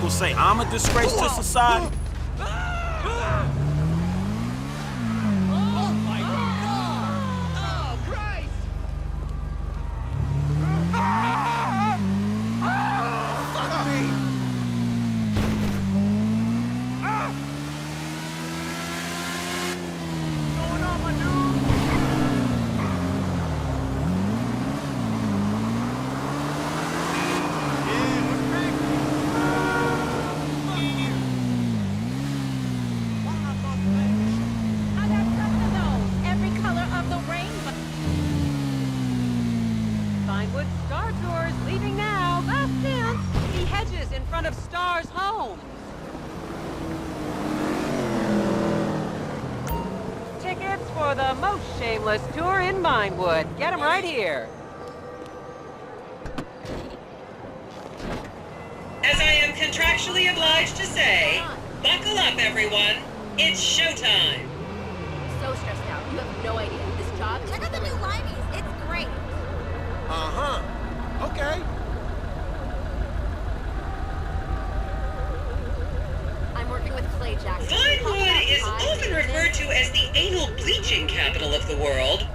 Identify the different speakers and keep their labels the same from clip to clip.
Speaker 1: locals say I'm a disgrace to society?
Speaker 2: Vinewood Star Tours leaving now. Last chance. See hedges in front of Star's home. Tickets for the most shameless tour in Vinewood. Get them right here.
Speaker 3: As I am contractually obliged to say, buckle up, everyone. It's showtime.
Speaker 4: So stressed out. You have no idea. This job. Check out the new limeys. It's great.
Speaker 1: Okay.
Speaker 4: I'm working with Clay Jackson.
Speaker 3: Vinewood is often referred to as the anal bleaching capital of the world.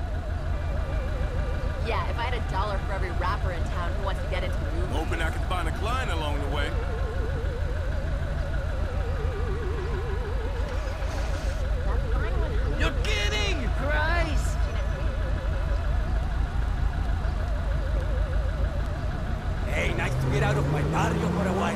Speaker 4: Yeah, if I had $1 for every rapper in town who wants to get into movies.
Speaker 1: Hoping I can find a client along the way.
Speaker 5: You're kidding! Christ! Hey, nice to get out of my barrio for a while.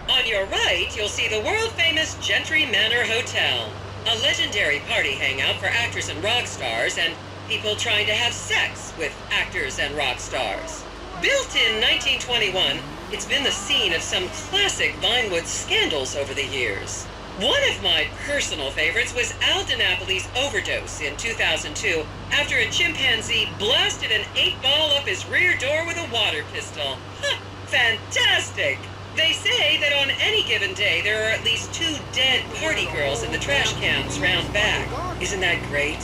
Speaker 3: On your right, you'll see the world-famous Gentry Manor Hotel, a legendary party hangout for actors and rock stars and people trying to have sex with actors and rock stars. Built in 1921, it's been the scene of some classic Vinewood scandals over the years. One of my personal favorites was Al DiNapoli's overdose in 2002 after a chimpanzee blasted an 8-ball up his rear door with a water pistol. Ha! Fantastic! They say that on any given day there are at least 2 dead party girls in the trash cans round back. Isn't that great?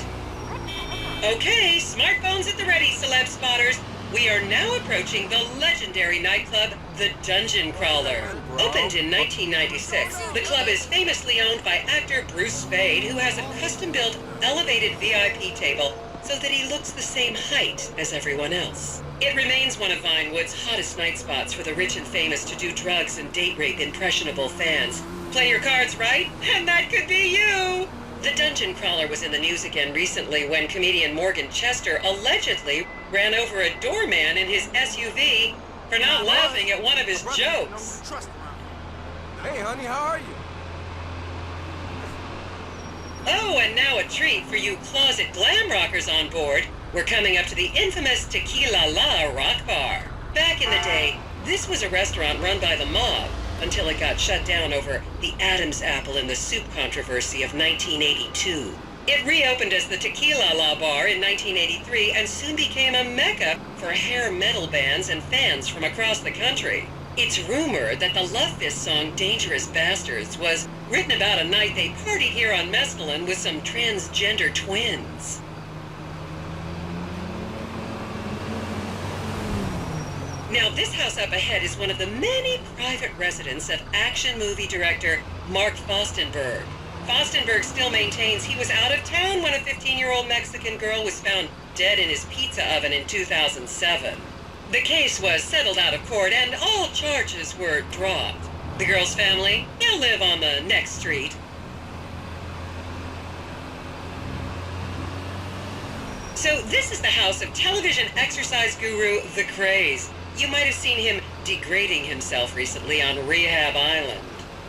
Speaker 3: Okay, smartphones at the ready, celeb spotters. We are now approaching the legendary nightclub, the Dungeon Crawler. Opened in 1996, the club is famously owned by actor Bruce Spade, who has a custom-built, elevated VIP table so that he looks the same height as everyone else. It remains one of Vinewood's hottest night spots for the rich and famous to do drugs and date rape impressionable fans. Play your cards right, and that could be you! The Dungeon Crawler was in the news again recently when comedian Morgan Chester allegedly ran over a doorman in his SUV for not laughing at one of his jokes.
Speaker 1: Hey, honey, how are you?
Speaker 3: Oh, and now a treat for you closet glam rockers on board. We're coming up to the infamous Tequila La Rock Bar. Back in the day, this was a restaurant run by the mob until it got shut down over the Adam's apple in the soup controversy of 1982. It reopened as the Tequila La Bar in 1983 and soon became a mecca for hair metal bands and fans from across the country. It's rumored that the Love Fist song Dangerous Bastards was written about a night they partied here on Mescaline with some transgender twins. Now, this house up ahead is one of the many private residence of action movie director Mark Fostenberg. Fostenberg still maintains he was out of town when a 15-year-old Mexican girl was found dead in his pizza oven in 2007. The case was settled out of court and all charges were dropped. The girl's family now live on the next street. So this is the house of television exercise guru The Craze. You might have seen him degrading himself recently on Rehab Island.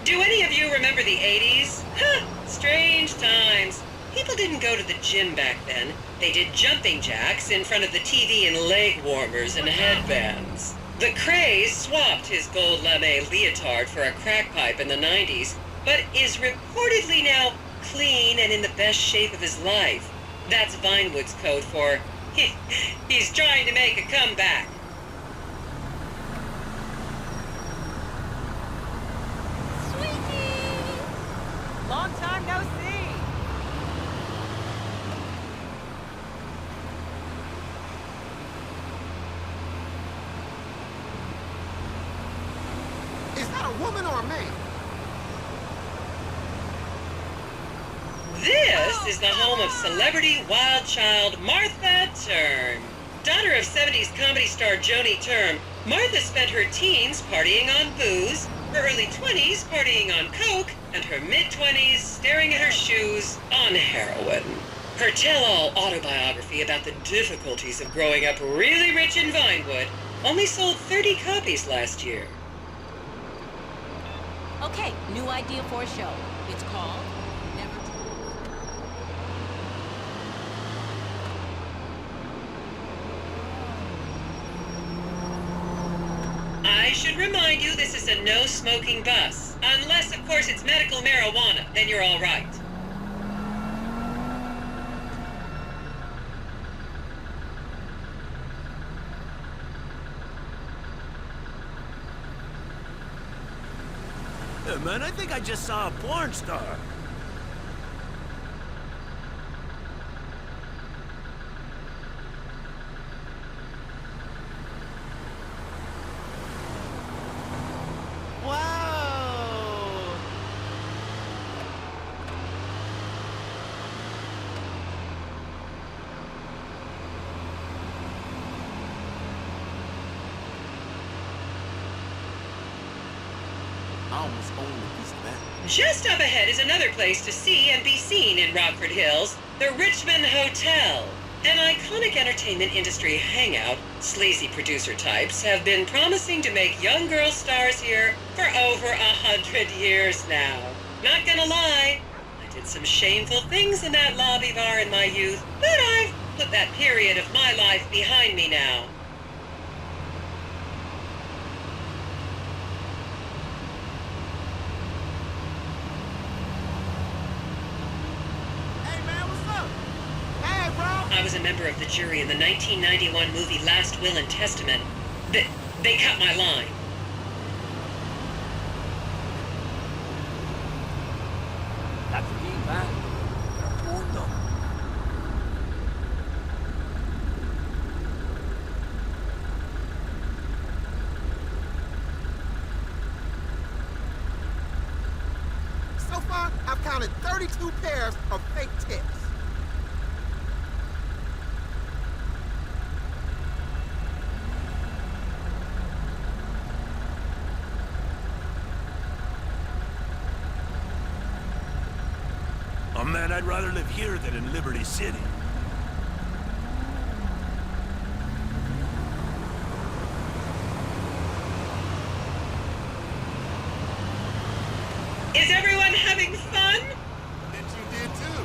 Speaker 3: Do any of you remember the 80s? Huh, strange times. People didn't go to the gym back then. They did jumping jacks in front of the TV and leg warmers and headbands. The Craze swapped his gold lame leotard for a crack pipe in the 90s, but is reportedly now clean and in the best shape of his life. That's Vinewood's code for, he's trying to make a comeback.
Speaker 2: Long time no see.
Speaker 6: Is that a woman or a man?
Speaker 3: This is the home of celebrity wild child Martha Term. Daughter of 70s comedy star Joni Term, Martha spent her teens partying on booze, her early 20s partying on coke, and her mid-20s staring at her shoes on heroin. Her tell-all autobiography about the difficulties of growing up really rich in Vinewood only sold 30 copies last year.
Speaker 7: Okay, new idea for a show. It's called Never Told.
Speaker 3: I should remind you this is a no-smoking bus. Unless, of course, it's medical marijuana, then you're all right.
Speaker 1: Hey, man, I think I just saw a porn star. Wow! I almost own a piece of that.
Speaker 3: Just up ahead is another place to see and be seen in Rockford Hills, the Richmond Hotel. An iconic entertainment industry hangout, sleazy producer types have been promising to make young girl stars here for over 100 years now. Not gonna lie, I did some shameful things in that lobby bar in my youth, but I've put that period of my life behind me now.
Speaker 6: Hey, man, what's up? Hey, bro.
Speaker 3: I was a member of the jury in the 1991 movie Last Will and Testament. They cut my line.
Speaker 5: That's me, man. Mundo.
Speaker 6: So far, I've counted 32 pairs of fake tips.
Speaker 1: Oh, man, I'd rather live here than in Liberty City.
Speaker 3: Is everyone having fun?
Speaker 6: And you did too.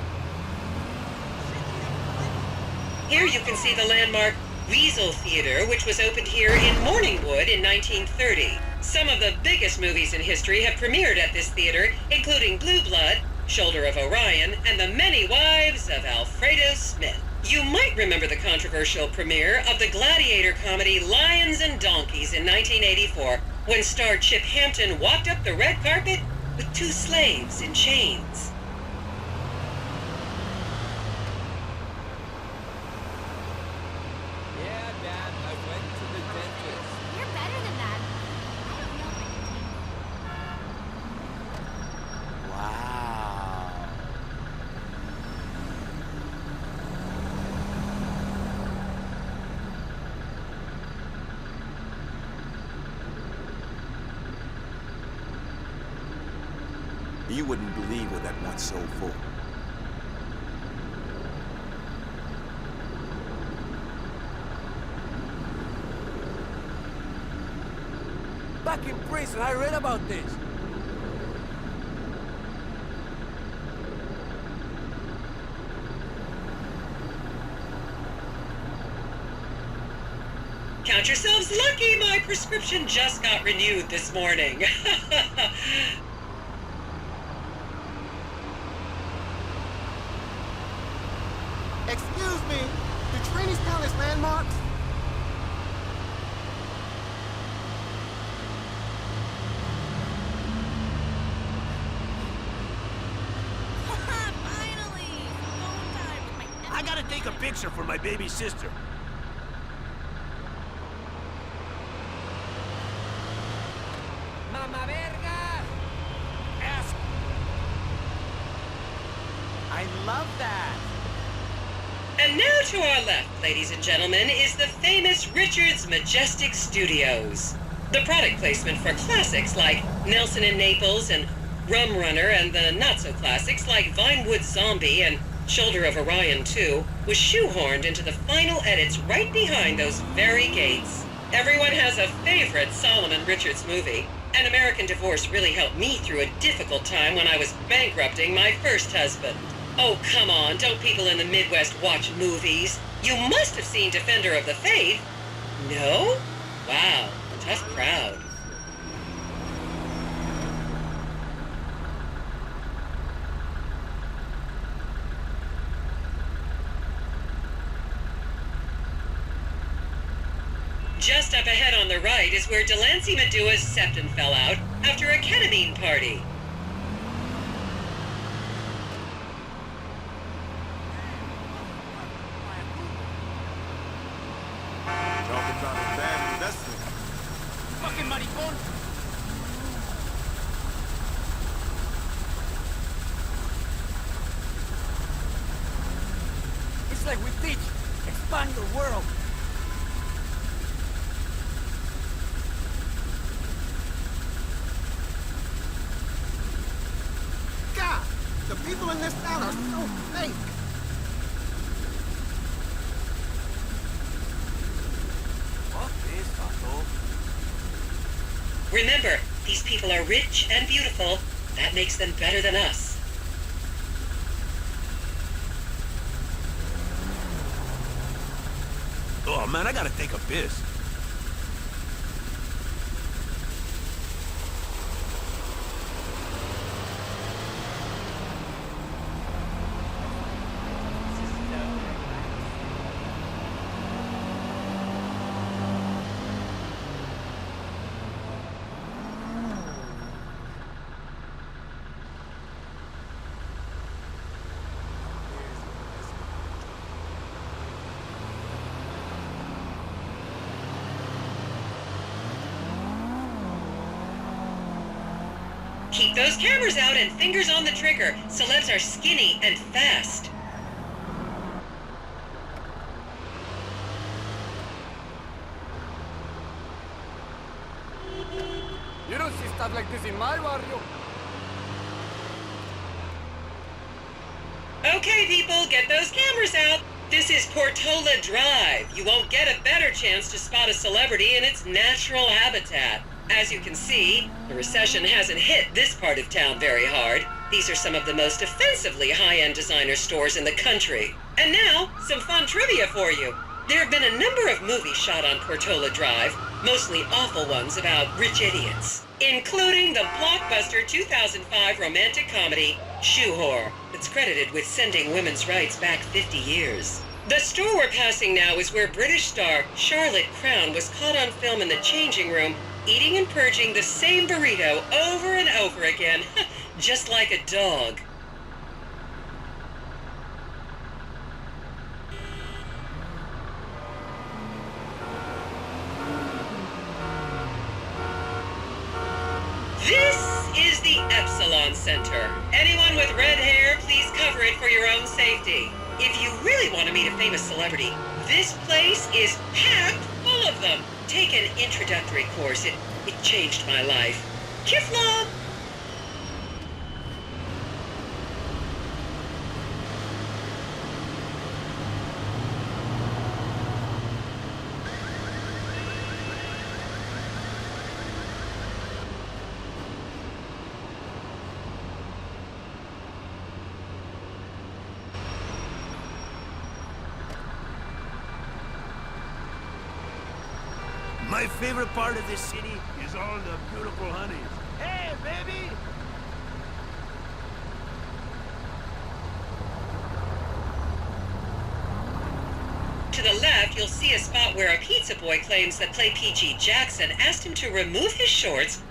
Speaker 3: Here you can see the landmark Weasel Theater, which was opened here in Morningwood in 1930. Some of the biggest movies in history have premiered at this theater, including Blue Blood, Shoulder of Orion, and The Many Wives of Alfredo Smith. You might remember the controversial premiere of the gladiator comedy Lions and Donkeys in 1984, when star Chip Hampton walked up the red carpet with two slaves in chains.
Speaker 5: Yeah, Dad, I went to the dentist.
Speaker 4: You're better than that. I don't know if I can take it.
Speaker 5: Wow.
Speaker 1: You wouldn't believe what that one sold for.
Speaker 5: Back in prison, I read about this.
Speaker 3: Count yourselves lucky, my prescription just got renewed this morning.
Speaker 6: Excuse me, do Trinities count as landmarks?
Speaker 7: Finally! Phone time with my
Speaker 1: I gotta take a picture for my baby sister.
Speaker 2: Mamma
Speaker 5: love that.
Speaker 3: And now to our left, ladies and gentlemen, is the famous Richard's Majestic Studios. The product placement for classics like Nelson and Naples and Rum Runner, and the not-so-classics like Vinewood Zombie and Shoulder of Orion 2 was shoehorned into the final edits right behind those very gates. Everyone has a favorite Solomon Richards movie. An American Divorce really helped me through a difficult time when I was bankrupting my first husband. Oh, come on, don't people in the Midwest watch movies? You must have seen Defender of the Faith. No? Wow, tough crowd. Just up ahead on the right is where Delancey Medua's septum fell out after a ketamine party.
Speaker 6: Talk about a bad investment.
Speaker 5: Fucking maricón. It's like we teach. Expand your world.
Speaker 6: God, the people in this town are so fake.
Speaker 5: Fuck this, vato.
Speaker 3: Remember, these people are rich and beautiful. That makes them better than us.
Speaker 1: Oh man, I gotta take a piss.
Speaker 3: Keep those cameras out and fingers on the trigger. Celebs are skinny and fast.
Speaker 5: You don't see stuff like this in my barrio.
Speaker 3: Okay, people, get those cameras out. This is Portola Drive. You won't get a better chance to spot a celebrity in its natural habitat. As you can see, the recession hasn't hit this part of town very hard. These are some of the most offensively high-end designer stores in the country. And now, some fun trivia for you. There have been a number of movies shot on Portola Drive, mostly awful ones about rich idiots, including the blockbuster 2005 romantic comedy, Shoe Whore, that's credited with sending women's rights back 50 years. The store we're passing now is where British star Charlotte Crown was caught on film in the changing room eating and purging the same burrito over and over again, just like a dog. This is the Epsilon Center. Anyone with red hair, please cover it for your own safety. If you really want to meet a famous celebrity, this place is packed full of them. Take an introductory course. It changed my life. Kifla!
Speaker 1: My favorite part of this city is all the beautiful honeys. Hey, baby!
Speaker 3: To the left, you'll see a spot where a pizza boy claims that Play Peachy Jackson asked him to remove his shorts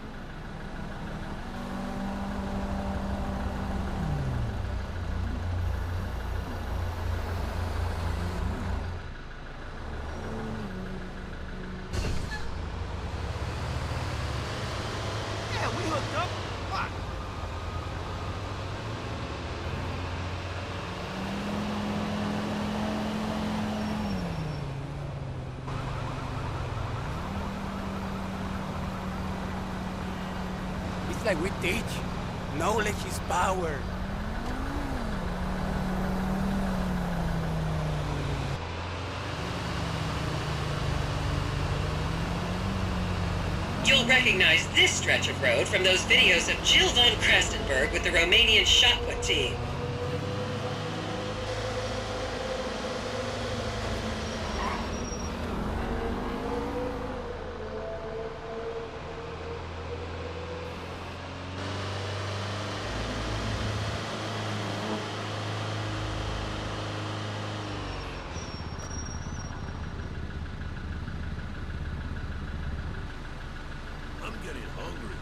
Speaker 6: Yeah, we hooked up. What?
Speaker 5: It's like we teach. Knowledge is power.
Speaker 3: You'll recognize this stretch of road from those videos of Jill von Krastenberg with the Romanian shot put team.
Speaker 1: I'm getting hungry.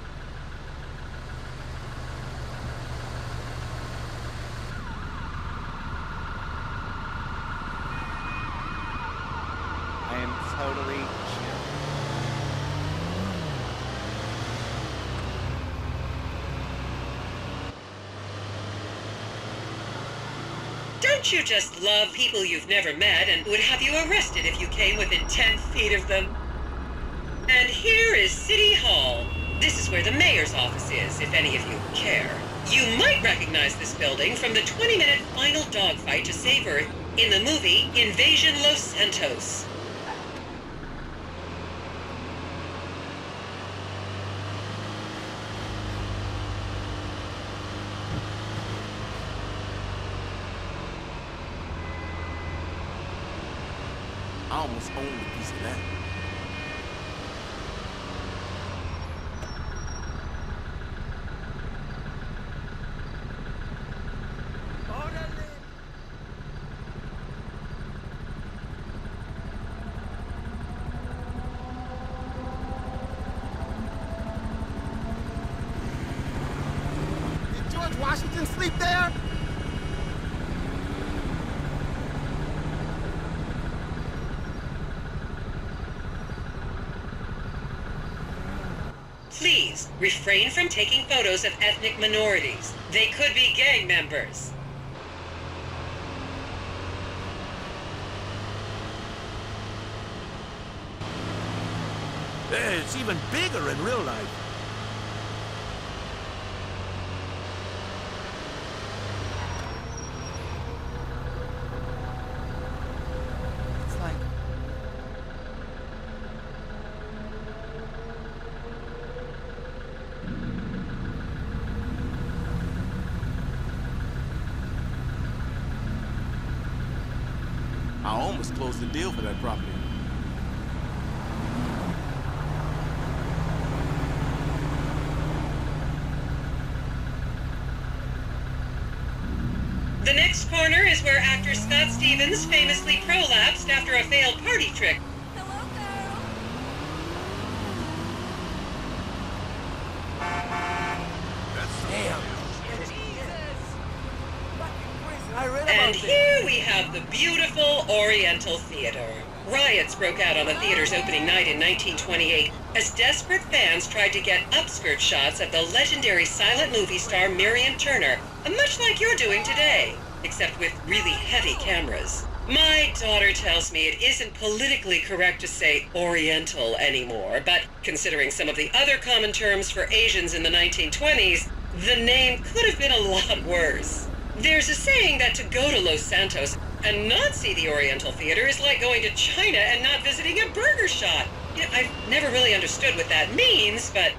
Speaker 8: I am totally chill.
Speaker 3: Don't you just love people you've never met and would have you arrested if you came within 10 feet of them? And here is City Hall. This is where the mayor's office is, if any of you care. You might recognize this building from the 20-minute final dogfight to save Earth in the movie Invasion Los Santos.
Speaker 1: I almost own a piece of that.
Speaker 6: Did George Washington sleep there?
Speaker 3: Please, refrain from taking photos of ethnic minorities. They could be gang members.
Speaker 1: Hey, it's even bigger in real life.
Speaker 5: It's like...
Speaker 1: I almost closed the deal for that property.
Speaker 3: The next corner is where actor Scott Stevens famously prolapsed after a failed party trick.
Speaker 4: Hello, girl.
Speaker 5: Damn. I read about
Speaker 3: And
Speaker 5: this.
Speaker 3: here we have the beautiful Oriental Theater. Riots broke out on the theater's opening night in 1928 as desperate fans tried to get upskirt shots of the legendary silent movie star Miriam Turner, much like you're doing today, except with really heavy cameras. My daughter tells me it isn't politically correct to say Oriental anymore, but considering some of the other common terms for Asians in the 1920s, the name could have been a lot worse. There's a saying that to go to Los Santos and not see the Oriental Theater is like going to China and not visiting a burger shop. You know, I've never really understood what that means, but...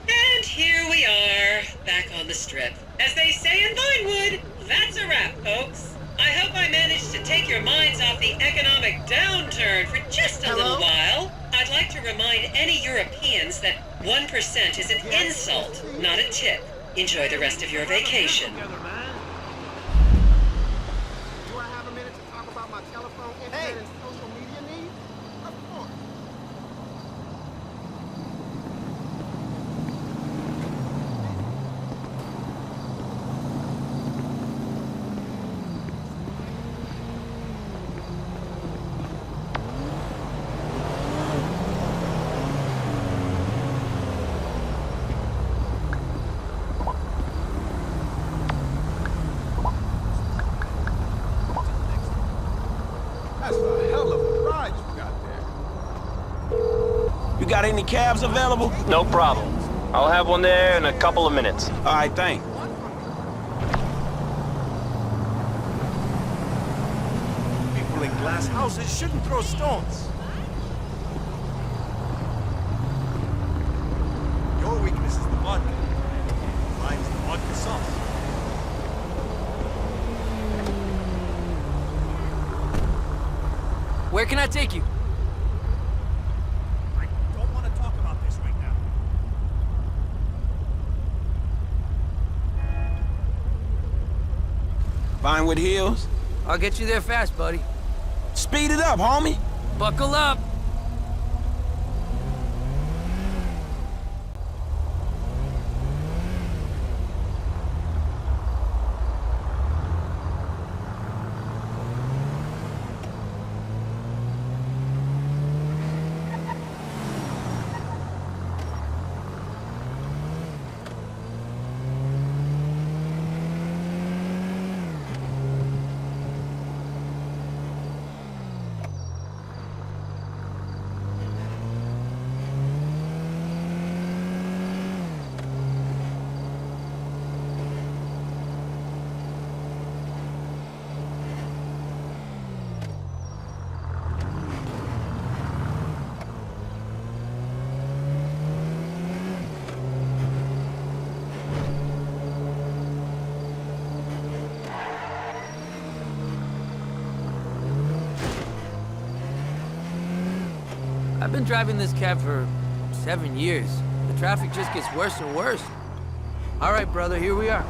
Speaker 3: And here we are, back on the strip. As they say in Vinewood, that's a wrap, folks. I hope I managed to take your minds off the economic downturn for just a little while. I'd like to remind any Europeans that 1% is an insult, not a tip. Enjoy the rest of your vacation.
Speaker 6: Do I have a minute to talk about my telephone, internet, and social media needs? Of course.
Speaker 9: got any cabs available?
Speaker 10: No problem. I'll have one there in a couple of minutes.
Speaker 9: All right, thanks.
Speaker 1: People in glass houses shouldn't throw stones. Your weakness is the vodka. Mine's the vodka sauce.
Speaker 5: Where can I take you?
Speaker 1: I don't want to talk about this right now.
Speaker 9: Vinewood Hills?
Speaker 5: I'll get you there fast, buddy.
Speaker 9: Speed it up, homie.
Speaker 5: Buckle up. I've been driving this cab for 7 years. The traffic just gets worse and worse. All right, brother, here we are.